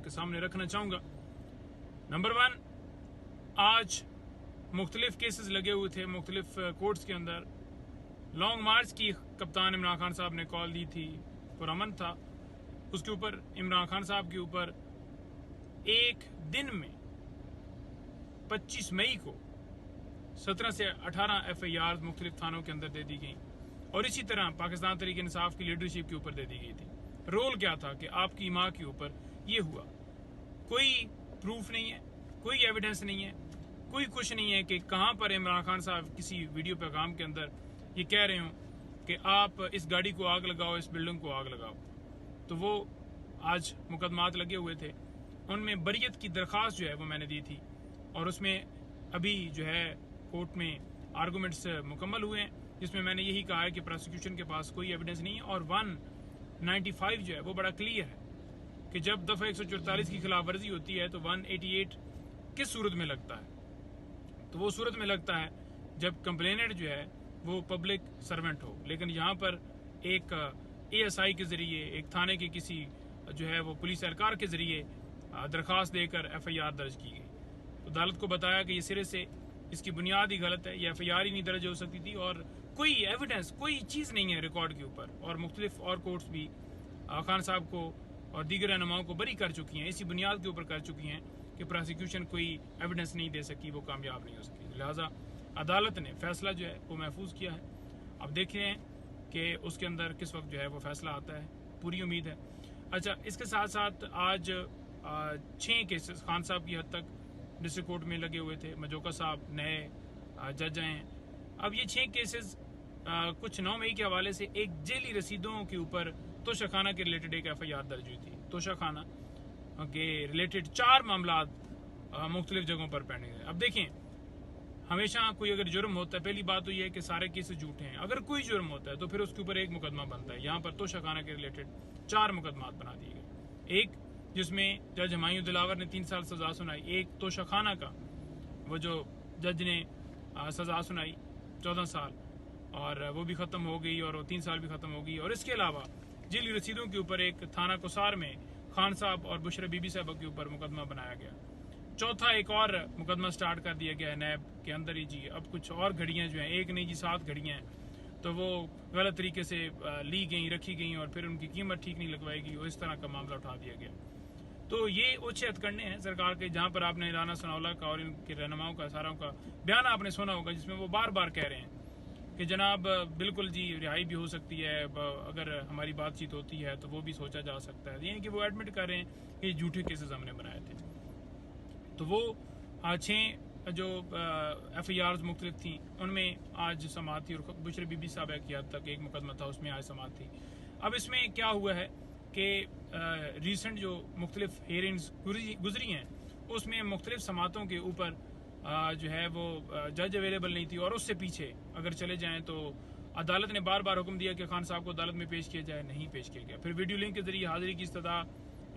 आपके सामने रखना चाहूँगा। नंबर 1, आज मुख्तलिफ केसेस लगे हुए थे मुख्तलिफ कोर्ट्स के अंदर। लॉन्ग मार्च की कप्तान इमरान खान साहब ने कॉल दी थी, पुरअमन था। उसके ऊपर इमरान खान साहब के ऊपर एक दिन में 25 मई को 17 से 18 FIR मुख्तलिफ थानों के अंदर दे दी गई और इसी तरह पाकिस्तान तहरीक इंसाफ की लीडरशिप के ऊपर दे दी गई थी। रोल क्या था कि आपकी माँ के ऊपर ये हुआ, कोई प्रूफ नहीं है, कोई एविडेंस नहीं है, कोई कुछ नहीं है कि कहाँ पर इमरान खान साहब किसी वीडियो पैगाम के अंदर ये कह रहे हो कि आप इस गाड़ी को आग लगाओ, इस बिल्डिंग को आग लगाओ। तो वो आज मुकदमात लगे हुए थे, उनमें बरियत की दरख्वास्त जो है वो मैंने दी थी और उसमें अभी जो है कोर्ट में आर्गूमेंट्स मुकम्मल हुए हैं, जिसमें मैंने यही कहा है कि प्रोसिक्यूशन के पास कोई एविडेंस नहीं है। और 195 जो है वो बड़ा क्लियर है कि जब दफ़ा 144 की खिलाफ वर्जी होती है तो 188 किस सूरत में लगता है? तो वो सूरत में लगता है जब कंप्लेनेंट जो है वो पब्लिक सर्वेंट हो। लेकिन यहाँ पर एक ASI के जरिए, एक थाने के किसी जो है वो पुलिस एहलकार के जरिए दरख्वास्त देकर FIR दर्ज की गई। तो अदालत को बताया कि ये सिरे से इसकी बुनियाद ही गलत है, ये FIR ही नहीं दर्ज हो सकती थी और कोई एविडेंस, कोई चीज़ नहीं है रिकॉर्ड के ऊपर। और मुख्तलिफ और कोर्ट्स भी खान साहब को और दीगर रहनुमाओं को बरी कर चुकी हैं, इसी बुनियाद के ऊपर कर चुकी हैं कि प्रोसिक्यूशन कोई एविडेंस नहीं दे सकी, वो कामयाब नहीं हो सकी। लिहाजा अदालत ने फैसला जो है वो महफूज किया है। अब देख रहे हैं कि उसके अंदर किस वक्त जो है वो फैसला आता है, पूरी उम्मीद है। अच्छा, इसके साथ साथ आज 6 केसेस खान साहब की हद तक डिस्ट्रिक्ट कोर्ट में लगे हुए थे। मजोका साहब नए जज हैं। अब ये 6 केसेस कुछ 9 मई के हवाले से एक जेली रसीदों के ऊपर तोशाखाना के रिलेटेड एक FIR दर्ज हुई थी। तोशाखाना के रिलेटेड 4 मामला मुख्तलिफ जगहों पर पेंडिंग है। अब देखें, हमेशा कोई अगर जुर्म होता है, पहली बात तो यह है कि सारे केसेस झूठे हैं। अगर कोई जुर्म होता है तो फिर उसके ऊपर एक मुकदमा बनता है। यहाँ पर तोशाखाना के रिलेटेड 4 मुकदमात बना दिए गए। एक जिसमें जज हुमायूं दिलावर ने 3 साल सजा सुनाई, एक तोशाखाना का वो जो जज ने सजा सुनाई 14 साल और वो भी ख़त्म हो गई और वो 3 साल भी ख़त्म हो गई। और इसके अलावा जेली रसीदों के ऊपर एक थाना कुसार में खान साहब और बुशरा बीबी साहब के ऊपर मुकदमा बनाया गया। चौथा एक और मुकदमा स्टार्ट कर दिया गया है नैब के अंदर ही जी। अब कुछ और घड़ियाँ जो हैं, एक नहीं जी 7 घड़ियाँ हैं, तो वो गलत तरीके से ली गई, रखी गई और फिर उनकी कीमत ठीक नहीं लगवाई गई, वो इस तरह का मामला उठा दिया गया। तो ये उच्च हथकंडे हैं सरकार के, जहाँ पर आपने राना सनाउल्लाह का और इनके रहनुमाओं का सारों का बयान आपने सुना होगा, जिसमें वो बार बार कह रहे हैं कि जनाब बिल्कुल जी रिहाई भी हो सकती है, अगर हमारी बातचीत होती है तो वो भी सोचा जा सकता है। यानी कि वो एडमिट कर रहे हैं कि झूठे केसेस हमने बनाए थे। तो वो 6 जो FIRs मुख्तलिफ थी उनमें आज समाअत थी और बुशरा बीबी साहब की हद तक एक मुकदमा था, उसमें आज समाअत थी। अब इसमें क्या हुआ है कि रिसेंट जो मुख्तलिफ हेयरिंग्स गुजरी हैं उसमें मुख्तलिफ समातों के ऊपर जो है वो जज अवेलेबल नहीं थी। और उससे पीछे अगर चले जाएं तो अदालत ने बार बार हुक्म दिया कि खान साहब को अदालत में पेश किया जाए, नहीं पेश किया गया। फिर वीडियो लिंक के जरिए हाजिरी की इस्तदा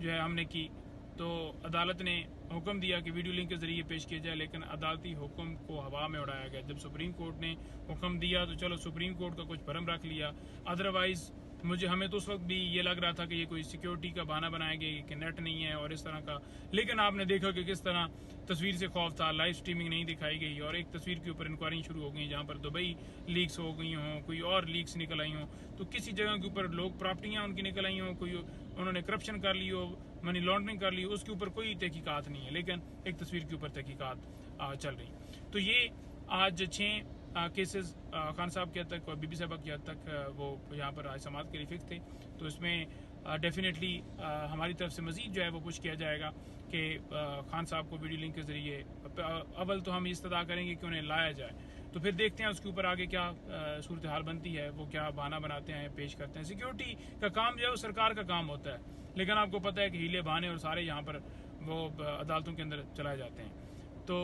जो है हमने की, तो अदालत ने हुक्म दिया कि वीडियो लिंक के जरिए पेश किया जाए, लेकिन अदालती हुक्म को हवा में उड़ाया गया। जब सुप्रीम कोर्ट ने हुक्म दिया तो चलो सुप्रीम कोर्ट का कुछ भरम रख लिया, अदरवाइज हमें तो उस वक्त भी ये लग रहा था कि ये कोई सिक्योरिटी का बहाना बनाएंगे कि नेट नहीं है और इस तरह का। लेकिन आपने देखा कि किस तरह तस्वीर से खौफ था, लाइव स्ट्रीमिंग नहीं दिखाई गई और एक तस्वीर के ऊपर इंक्वायरी शुरू हो गई जहाँ पर दुबई लीक्स हो गई हों, कोई और लीक्स निकल आई हों, तो किसी जगह के ऊपर लोग प्रॉपर्टियाँ उनकी निकल आई हों, कोई उन्होंने करप्शन कर ली हो, मनी लॉन्ड्रिंग कर ली हो, उसके ऊपर कोई तहकीकात नहीं है, लेकिन एक तस्वीर के ऊपर तहकीकात चल रही। तो ये आज 6 केसेस खान साहब के हद तक और बीबी साहबा की हद तक वो यहाँ पर आज समाअत के लिए फिक्स थे। तो इसमें डेफिनेटली हमारी तरफ से मजीद जो है वो पुश किया जाएगा कि खान साहब को वीडियो लिंक के जरिए अव्वल तो हम इस्तदा करेंगे कि उन्हें लाया जाए, तो फिर देखते हैं उसके ऊपर आगे क्या सूरत हाल बनती है, वो क्या बहाना बनाते हैं, पेश करते हैं। सिक्योरिटी का काम जो है वो सरकार का काम होता है, लेकिन आपको पता है कि हीले बहाने और सारे यहाँ पर वो अदालतों के अंदर चलाए जाते हैं। तो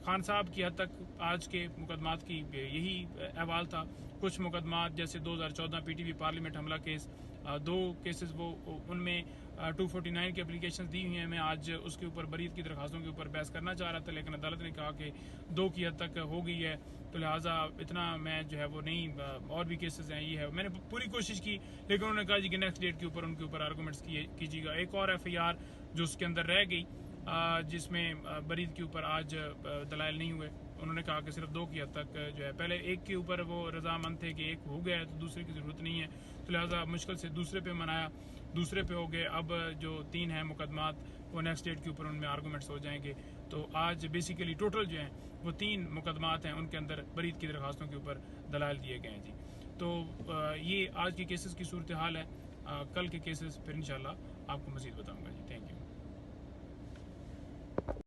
खान साहब की हद तक आज के मुकदमात की यही अहवाल था। कुछ मुकदमात जैसे 2014 PTV पार्लियामेंट हमला केस, 2 केसेस वो उनमें 249 की एप्लीकेशन दी हुई हैं। मैं आज उसके ऊपर बरीत की दरखास्तों के ऊपर बहस करना चाह रहा था, लेकिन अदालत ने कहा कि 2 की हद तक हो गई है, तो लिहाजा इतना मैं जो है वो नहीं, और भी केसेस हैं, ये है। मैंने पूरी कोशिश की, लेकिन उन्होंने कहा जी कि नेक्स्ट डेट के ऊपर उनके ऊपर आर्गूमेंट्स कीजिएगा। एक और FIR जो उसके अंदर रह गई, जिसमें बरीद के ऊपर आज दलाइल नहीं हुए। उन्होंने कहा कि सिर्फ 2 की हद तक जो है, पहले एक के ऊपर वो रजामंद थे कि एक हो गया है तो दूसरे की ज़रूरत नहीं है, तो लिहाजा मुश्किल से दूसरे पे मनाया, दूसरे पे हो गए। अब जो 3 हैं मुकदमात वो नेक्स्ट डेट के ऊपर उनमें आर्गूमेंट्स हो जाएंगे। तो आज बेसिकली टोटल जो हैं वो 3 मुकदमात हैं, उनके अंदर बरीद की दरखास्तों के ऊपर दलाइल दिए गए हैं जी। तो ये आज के केसेस की सूरत हाल है। कल के केसेस फिर इंशाल्लाह आपको मज़ीद बताऊँगा जी। Thank you.